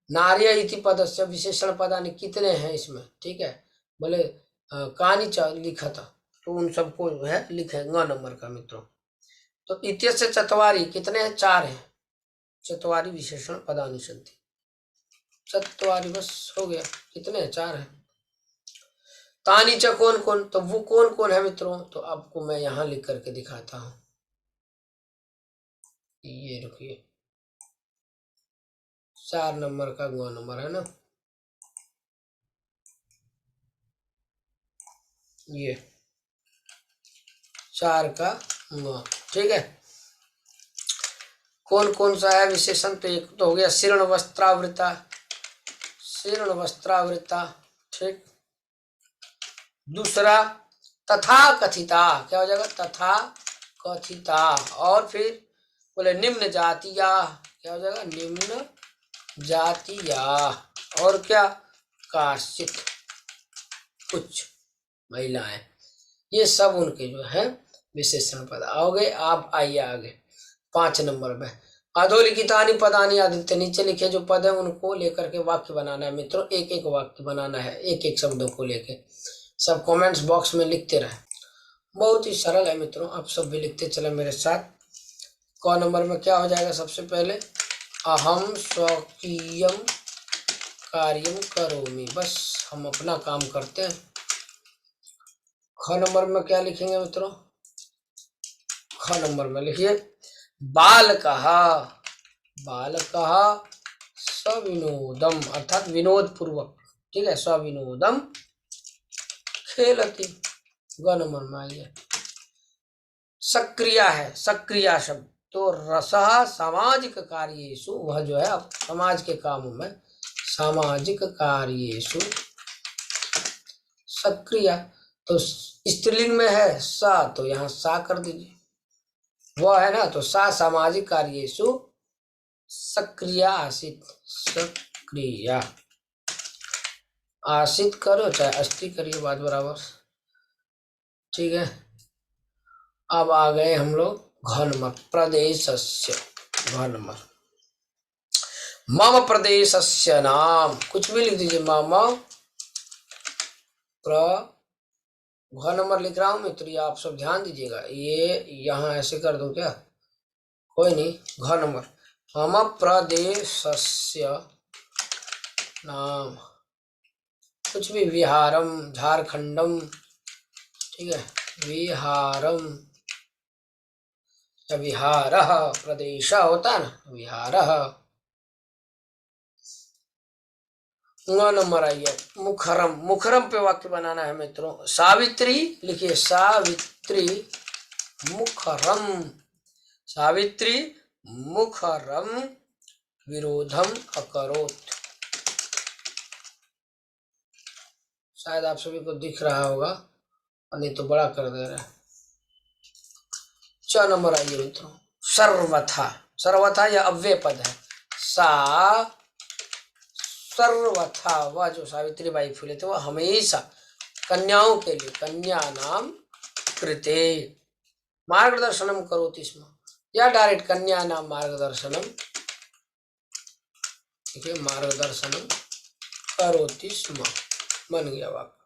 नार्य इति पदस्य विशेषण पदानि कितने हैं इसमें। ठीक है, बोले कानी लिखा था, तो उन सबको जो है लिखे 9 नंबर का मित्रों। तो इत्यस्य चत्वारि कितने हैं, 4 हैं, चत्वारि विशेषण पदानि सन्ति, चत्वारि बस हो गया, कितने हैं, 4 हैं। तानी च कौन कौन, तो वो कौन कौन है मित्रों, तो आपको मैं यहां लिख करके दिखाता हूं, ये रुकिए, 4 नंबर का 9 नंबर है ना, ये 4 का 9। ठीक है, कौन कौन सा है विशेषण, तो एक तो हो गया शीर्ण वस्त्रावृता, शीर्ण वस्त्रावृता। ठीक, दूसरा तथा कथिता, क्या हो जाएगा, तथा कथिता। और फिर बोले निम्न जातिया, क्या हो जाएगा, निम्न जातिया। और क्या, काशित, कुछ महिलाएं, ये सब उनके जो है विशेषण पद आओगे। आप आइए आगे 5 नंबर में। अधोलिखितानि पदानि आदित्य, नीचे लिखे जो पद है उनको लेकर के वाक्य बनाना है मित्रों, एक एक वाक्य बनाना है, एक एक शब्दों को लेके। सब कमेंट्स बॉक्स में लिखते रहे, बहुत ही सरल है मित्रों, आप सब भी लिखते चले मेरे साथ। क नंबर में क्या हो जाएगा, सबसे पहले अहम स्वकीयम कार्यम करोमि, बस हम अपना काम करते हैं। ख नंबर में क्या लिखेंगे मित्रों, ख नंबर में लिखिए बालकः, बालकः सविनोदम, अर्थात विनोद पूर्वक। ठीक है, सविनोदम खेलति। ग नंबर में आइए, सक्रिया है, सक्रिया शब्द, तो रसः सामाजिक कार्येषु, वह जो है समाज के कामों में, सामाजिक कार्येषु सक्रिया, तो स्त्रीलिंग में है सा, तो यहाँ सा कर दीजिए, वह है ना, तो सा सामाजिक कार्येषु सक्रिया आसित, सक्रिया आसित करो चाहे अस्थि करिए, बात बराबर। ठीक है, अब आ गए हम लोग घ नंबर, प्रदेशस्य, घ नंबर। मम प्रदेशस्य नाम, कुछ भी लिख दीजिए, मम घ नंबर लिख रहा हूं मित्र, ये आप सब ध्यान दीजिएगा, ये यहाँ ऐसे कर दूं क्या, कोई नहीं। घ नंबर, मम प्रदेशस्य नाम, कुछ भी, विहारम, झारखंडम, ठीक है, विहारम या विहारः, प्रदेश होता है ना, विहारः। 9 नंबर आइए, मुखरम, मुखरम पे वाक्य बनाना है मित्रों। सावित्री लिखिए, सावित्री मुखरम, सावित्री मुखरम विरोधम अकरोत्, शायद आप सभी को दिख रहा होगा, और नहीं तो बड़ा कर दे रहा है। 6 नंबर आइए मित्रों, सर्वथा। सर्वथा यह अव्यय पद है। सा सर्वथा, वह जो सावित्री बाई फुले थे वह हमेशा कन्याओं के लिए, कन्या नाम कृते मार्गदर्शनम करोति स्म, या डायरेक्ट कन्या नाम मार्गदर्शनम, ठीक है, मार्गदर्शनम करोति स्म, बन गया वाक्य।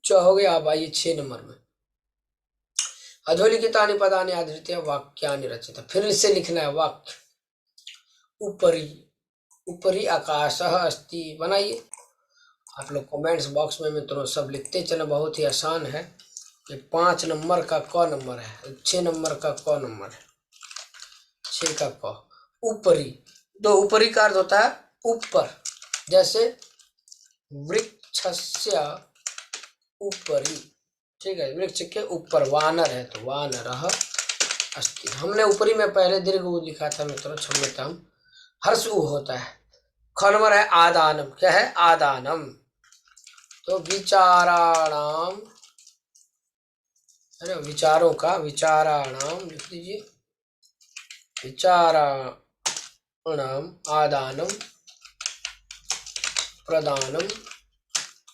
हो गया। अब आइए 6 नंबर में, अधोलिखितानि पदानि आधृत्य वाक्यानि रचित। फिर इससे लिखना है वाक्य। ऊपरी, ऊपरी आकाशः अस्ति, बनाइए। आप लोग कमेंट्स बॉक्स में मित्रों सब लिखते चले, बहुत ही आसान है। ये 5 नंबर का क नंबर है, 6 नंबर का क नंबर है, 6 का क। ऊपरी, दो ऊपरी का अर्थ होता है ऊपर, जैसे वृक्षस्य ऊपरी, ठीक है, वृक्ष के ऊपर वानर है तो वानरः अस्ति। हमने ऊपरी में पहले दीर्घ ऊ लिखा था मित्रों, क्षम्यताम, हर्ष ऊ होता है। ख नंबर है आदानम, क्या है आदानम, तो विचाराणाम, है ना, विचारों का, विचाराणाम लिख दीजिए, विचाराणाम आदानम प्रदानम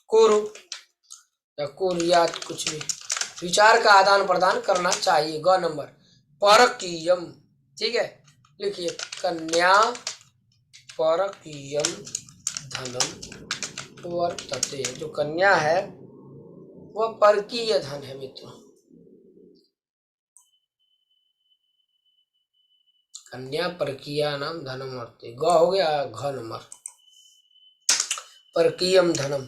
कुरु, या कुर्यात, कुछ भी, विचार का आदान प्रदान करना चाहिए। ग नंबर परकीयम, ठीक है, लिखिए कन्या परकीयम धनम वर्तते, जो कन्या है वह परकीय धन है मित्रों। कन्या परकीया नाम धनम वर्तते, ग हो गया। घ नंबर परकीयम धनम,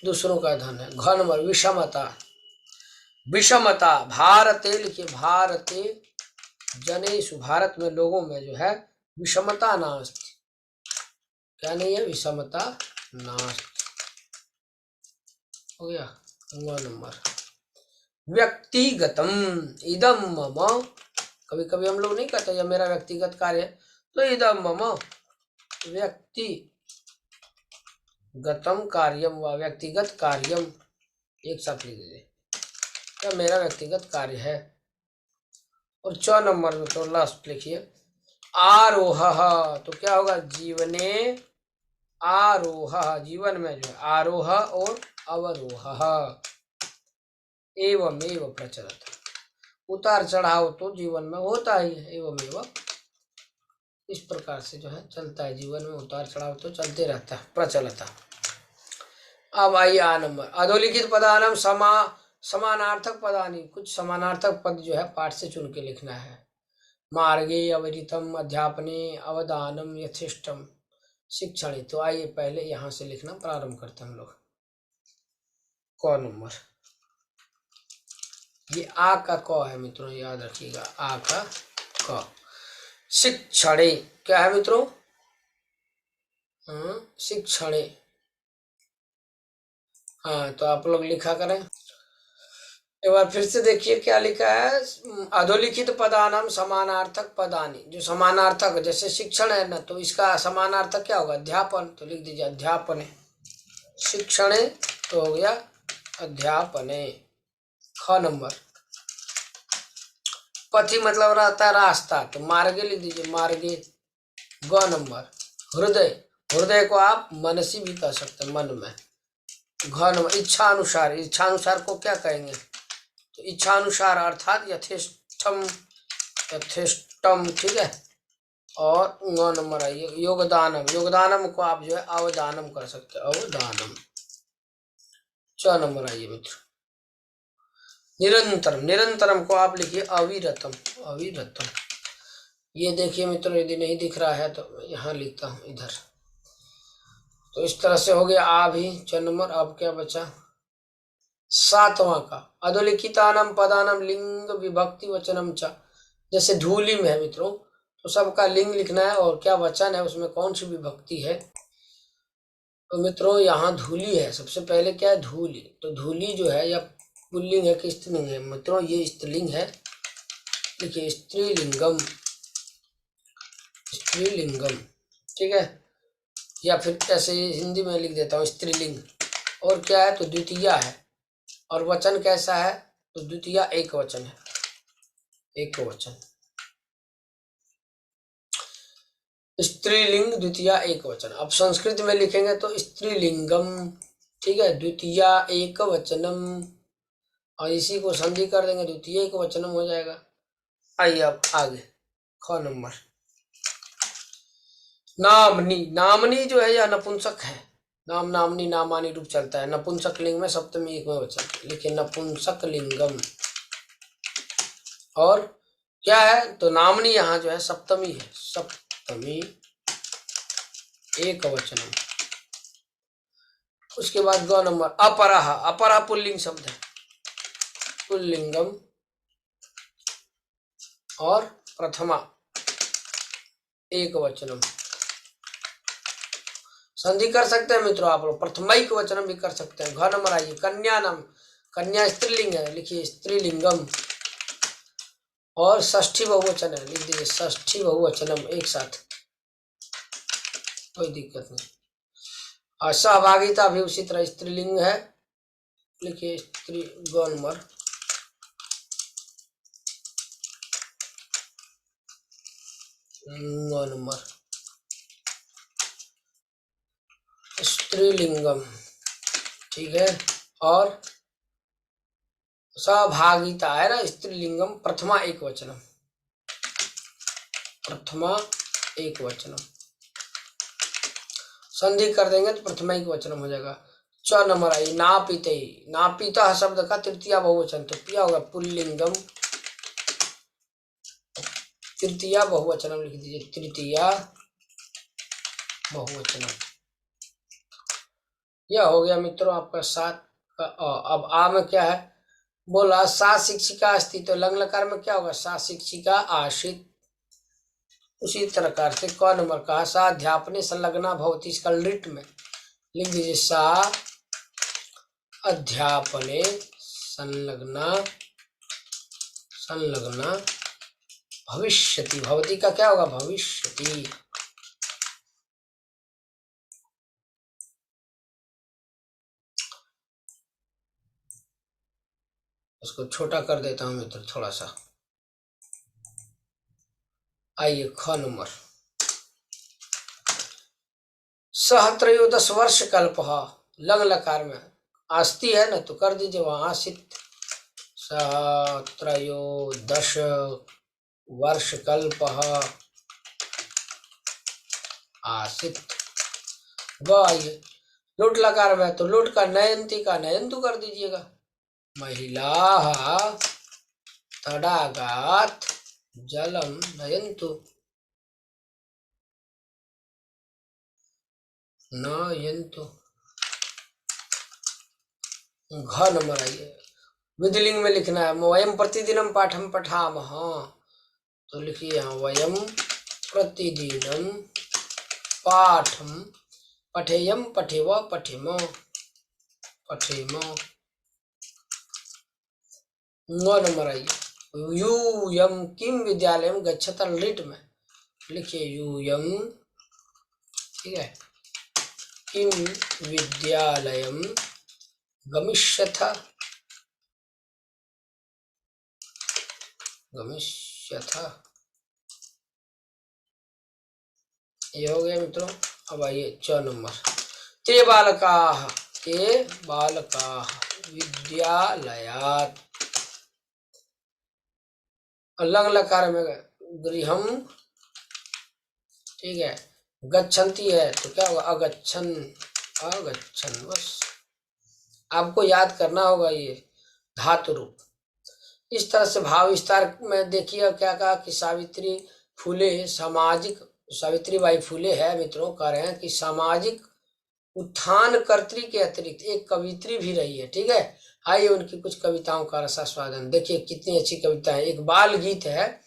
दूसरों का धन है। घ नंबर विषमता, विषमता, भारते लिखिए, भारते जनेषु, भारत में लोगों में जो है विषमता नास्ति, क्या नहीं है, विषमता नास्ति, हो गया। ग नंबर व्यक्तिगतम, इदम मम, कभी कभी हम लोग नहीं कहते यह मेरा व्यक्तिगत कार्य है, तो इदम मम व्यक्तिगतम कार्यम व व्यक्तिगत कार्यम, एक साथ लिख दीजिए, यह मेरा व्यक्तिगत कार्य है। और 4 नंबर में तो लास्ट लिखिए आरोह, तो क्या होगा, जीवने आरोह, जीवन में जो है आरोह और अवरोह, एवं एवं प्रचलत, उतार चढ़ाव तो जीवन में होता ही है, एवं एवं, इस प्रकार से जो है चलता है जीवन में, उतार चढ़ाव तो चलते रहता है, प्रचलता। अब आइए आ नंबर, अधोलिखित पदानाम समानार्थक पदानी, कुछ समानार्थक पद जो है पाठ से चुन के लिखना है। मार्गे अवरितम, अध्यापने अवदानम, यथेष्टम, शिक्षण। तो आइए पहले यहाँ से लिखना प्रारंभ करते हैं हम लोग। क नंबर, ये आ का क है मित्रों, याद रखिएगा, आ का क। शिक्षणे क्या है मित्रों, शिक्षणे, हाँ, तो आप लोग लिखा करें। एक बार फिर से देखिए क्या लिखा है, अधोलिखित पदानाम समानार्थक पदानी, जो समानार्थक, जैसे शिक्षण है ना, तो इसका समानार्थक क्या होगा, अध्यापन, तो लिख दीजिए अध्यापने, शिक्षणे तो हो गया अध्यापने। ख नंबर पथि मतलब रहता है रास्ता, तो मार्गे लिख दीजिए मार्गे। ग नंबर हृदय, हृदय को आप मनसी भी कह सकते हैं, मन में। घ नंबर इच्छा अनुसार, इच्छा अनुसार को क्या कहेंगे, तो इच्छा अनुसार अर्थात यथेष्टम, यथेष्टम, ठीक है। और ग नंबर आइए योगदानम, योगदानम को आप जो है अवदानम कर सकते हैं, अवदानम। 4 नंबर आइए मित्र, निरंतरम, निरंतरम को आप लिखिए अविरतम, अविरतम। ये देखिए मित्रों, यदि नहीं दिख रहा है तो यहाँ लिखता हूँ इधर, तो इस तरह से हो गया आ भी 4 नंबर। अब क्या बचा 7वां का, अधोलिखितानाम पदानाम लिंग विभक्ति वचनम च, जैसे धूलिम है मित्रों, तो सबका लिंग लिखना है और क्या वचन है, उसमें कौन सी विभक्ति है। तो मित्रों यहाँ धूली है, सबसे पहले क्या है धूली, तो धूली जो है या पुल्लिंग है कि स्त्रीलिंग है मित्रों, ये स्त्रीलिंग है, देखिए स्त्रीलिंगम, स्त्रीलिंगम, ठीक है। या फिर ऐसे हिंदी में लिख देता हूँ स्त्रीलिंग। और क्या है तो द्वितीया है। और वचन कैसा है तो द्वितीया एक वचन है, एक वचन। स्त्रीलिंग द्वितीया एक वचन। अब संस्कृत में लिखेंगे तो स्त्रीलिंगम, ठीक है, द्वितीया एक वचनम। और इसी को संधि कर देंगे, द्वितीय एक वचनम हो जाएगा। आइए अब आगे ख नंबर। नामनी, नामनी जो है यह नपुंसक है। नाम, नामनी, नामानी रूप चलता है। नपुंसक लिंग में सप्तमी एक में वचन, लिखिए नपुंसक लिंगम। और क्या है तो नामनी यहाँ जो है सप्तमी है, सप्तमी एक वचनम। उसके बाद ग नंबर अपराह, अपराह पुल्लिंग शब्द है, पुल्लिंगम। और प्रथमा एक वचनम। संधि कर सकते हैं मित्रों आप लोग, प्रथमैक वचनम भी कर सकते हैं। घ नंबर आइए कन्या नाम, कन्या स्त्रीलिंग है, लिखिए स्त्रीलिंगम। और षष्ठी बहुवचन है, लिख दीजिए षष्ठी बहुवचनम एक साथ, कोई दिक्कत नहीं। और सहभागिता भी उसी तरह स्त्रीलिंग है, लिखिए स्त्री ग नंबर। नंबर स्त्रीलिंगम, ठीक है। और सहभागिता है ना स्त्रीलिंगम, प्रथमा एक वचनम, प्रथमा एक वचनम। संधि कर देंगे तो प्रथमा एक वचनम हो जाएगा। च नंबर आई नापिते, नापिता शब्द का तृतीया बहुवचन, तो पिया होगा पुल्लिंगम, तृतीया बहुवचनम लिख दीजिए, तृतीया बहुवचनम। यह हो गया मित्रों आपका 7 का। अब आ में क्या है बोला, सा शिक्षिका अस्ति, तो लंग लकार में क्या होगा सा शिक्षिका आश्रित। उसी प्रकार से क नंबर का सा अध्यापने संलग्ना भवती, इसका लिट में लिख दीजिए सा अध्यापने संलग्ना, संलग्ना भविष्यति, भवती का क्या होगा भविष्यति। उसको छोटा कर देता हूं मित्र थोड़ा सा। आइए ख नंबर सहत्रयोदश वर्ष कल्प, लंग लकार में आस्ती है ना तो कर दीजिए वहां आसित। सहत्रयोदश वर्ष कल्प आसित। आइए लुट लकार में तो लुट का नयंती का नयंतु कर दीजिएगा। महिला तडागात जलम नयन्तु, नयन्तु। घ नंबर आइए विधिलिंग में लिखना है, वयम प्रतिदिनम पाठम पठामः, तो लिखिए यहाँ वयम प्रतिदिनम पाठम पठेयम पठेव पठेम पठेम। नौ नंबर आइए यूयम किम विद्यालयम गच्छत, लिट में लिखिए यूयम, ठीक है, किम विद्यालयम गमिष्यथ, गमिष्यथ। ये हो गया मित्रों। अब आइए च नंबर ते बालकाः, ते बालकाः विद्यालयात्, लंग लकार में गृहम, ठीक है, गच्छन्ति है तो क्या होगा अगच्छन, अगच्छन। बस आपको याद करना होगा ये धातु रूप। इस तरह से भाव विस्तार में देखिए क्या कहा कि सावित्री फूले सामाजिक, सावित्रीबाई फूले है मित्रों, कह रहे हैं कि सामाजिक उत्थान कर्त्री के अतिरिक्त एक कवित्री भी रही है, ठीक है। आइए उनकी कुछ कविताओं का रसास्वादन देखिए, कितनी अच्छी कविता है। एक बाल गीत है,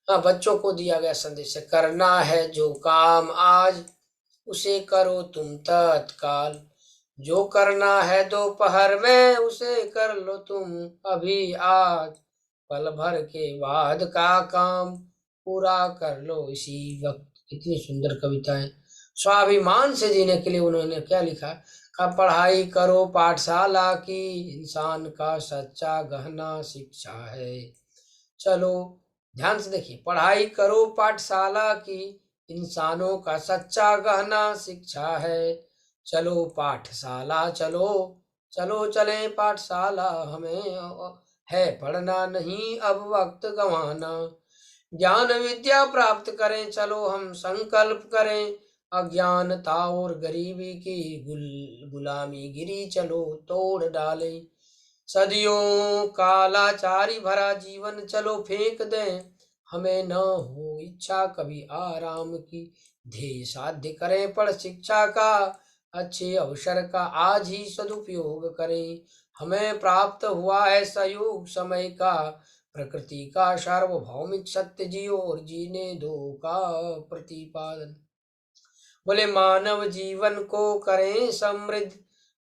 बच्चों को दिया गया संदेश है। करना है जो काम आज उसे करो तुम तत्काल, जो करना है दोपहर में उसे कर लो तुम अभी आज, पल भर के बाद का काम पूरा कर लो इसी वक्त। कितनी सुंदर कविता है। स्वाभिमान से जीने के लिए उन्होंने क्या लिखा, का पढ़ाई करो पाठशाला की, इंसान का सच्चा गहना शिक्षा है। चलो ध्यान से देखिए, पढ़ाई करो पाठशाला की, इंसानों का सच्चा गहना शिक्षा है। चलो पाठशाला चलो, चलो चले पाठशाला, हमें है पढ़ना नहीं अब वक्त गंवाना। ज्ञान विद्या प्राप्त करें चलो हम संकल्प करें, अज्ञानता और गरीबी की गुलामी गिरी चलो तोड़ डालें। सदियों कालाचारी भरा जीवन चलो फेंक दें, हमें न हो इच्छा कभी आराम की, ध्येय साध्य करें पढ़ शिक्षा का, अच्छे अवसर का आज ही सदुपयोग करें। हमें प्राप्त हुआ है सहयोग समय का, प्रकृति का सार्वभौमिक सत्य जियो और जीने दो का प्रतिपादन। बोले मानव जीवन को करें समृद्ध,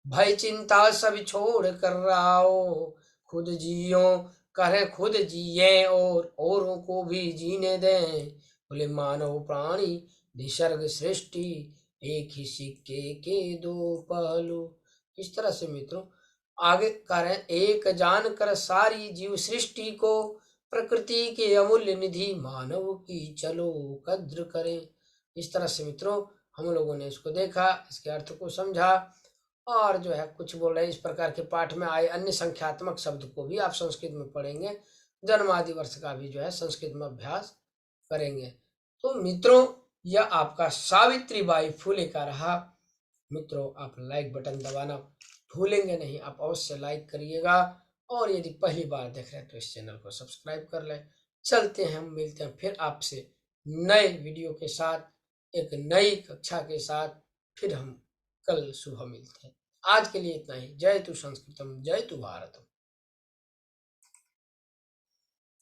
भय चिंता सब छोड़ कर आओ, खुद जियो करें खुद जिए और औरों को भी जीने दें। बोले मानव प्राणी निसर्ग सृष्टि, एक ही सिक्के के दो पहलू। इस तरह से मित्रों आगे करें, एक जान कर सारी जीव सृष्टि को, प्रकृति के अमूल्य निधि मानव की चलो कद्र करें। इस तरह से मित्रों हम लोगों ने इसको देखा, इसके अर्थ को समझा, और जो है कुछ बोल रहे इस प्रकार के पाठ में आए अन्य संख्यात्मक शब्द को भी आप संस्कृत में पढ़ेंगे, जन्मादि वर्ष का भी जो है संस्कृत में अभ्यास करेंगे। तो मित्रों यह आपका सावित्री बाई फुले का रहा। मित्रों आप लाइक बटन दबाना भूलेंगे नहीं, आप अवश्य लाइक करिएगा, और यदि पहली बार देख रहे हैं तो इस चैनल को सब्सक्राइब कर लें। चलते हैं, हम मिलते हैं फिर आपसे नए वीडियो के साथ, एक नई कक्षा के साथ, फिर हम कल सुबह मिलते हैं। आज के लिए इतना ही। जय तु संस्कृतम, जय तु भारतम।